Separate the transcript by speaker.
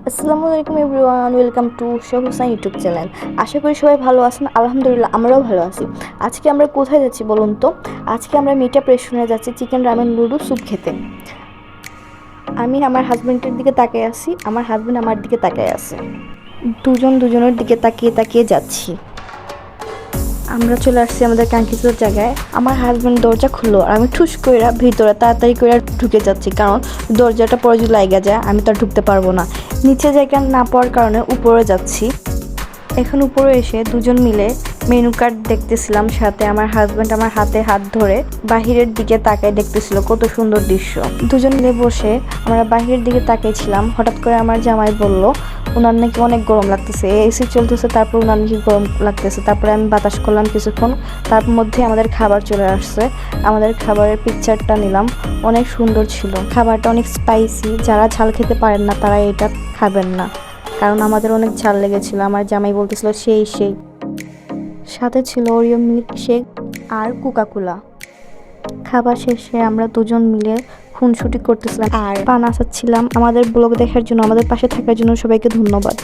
Speaker 1: আসসালামু আলাইকুম everyone, welcome to Hossain YouTube channel. আশা করি সবাই ভালো আছেন। আলহামদুলিল্লাহ আমরাও ভালো আছি। আজকে আমরা কোথায় যাচ্ছি বলুন তো? আজকে আমরা মিট আপ রেস্টুরেন্টে যাচ্ছি চিকেন রামেন নুডলস স্যুপ খেতে। আমি আমার হাজব্যান্ডের দিকে তাকিয়ে আছি, আমার হাজব্যান্ড আমার দিকে তাকিয়ে আছে। দুজন দুজনের দিকে তাকিয়ে তাকিয়ে যাচ্ছি। আমরা চলে আসছি আমাদের কাঙ্ক্ষিত জায়গায়। আমার হাজব্যান্ড দরজা খুললো আর আমি ঠুস কইরা ভিতরে তাড়াতাড়ি করে ঢুকে যাচ্ছি, কারণ দরজাটা পরে যদি লাগা যায় আমি তো আর ঢুকতে পারবো না। নিচে জায়গা না পাওয়ার কারণে উপরে যাচ্ছি। এখন উপরে এসে দুজন মিলে মেনু কার্ড দেখতেছিলাম, সাথে আমার হাজব্যান্ড আমার হাতে হাত ধরে বাহিরের দিকে তাকায় দেখতেছিল কত সুন্দর দৃশ্য। দুজন মিলে বসে আমরা বাহিরের দিকে তাকিয়েছিলাম। হঠাৎ করে আমার জামাই বলল ওনার নাকি অনেক গরম লাগতেছে, এসি চলতেছে, তারপর ওনার নাকি গরম লাগতেছে। তারপরে আমি বাতাস করলাম কিছুক্ষণ, তার মধ্যে আমাদের খাবার চলে আসছে। আমাদের খাবারের পিকচারটা নিলাম, অনেক সুন্দর ছিল। খাবারটা অনেক স্পাইসি, যারা ঝাল খেতে পারেন না তারা এটা খাবেন না, কারণ আমাদের অনেক ঝাল লেগেছিল। আমার জামাই বলতেছিল সেই সাথে ছিল ওরিও মিল্ক শেক আর কোকাকোলা। খাবার শেষে আমরা দুজন মিলে খুনসুটি করতেছিলাম আর পান আসাচ্ছিলাম। আমাদের ব্লগ দেখার জন্য, আমাদের পাশে থাকার জন্য সবাইকে ধন্যবাদ।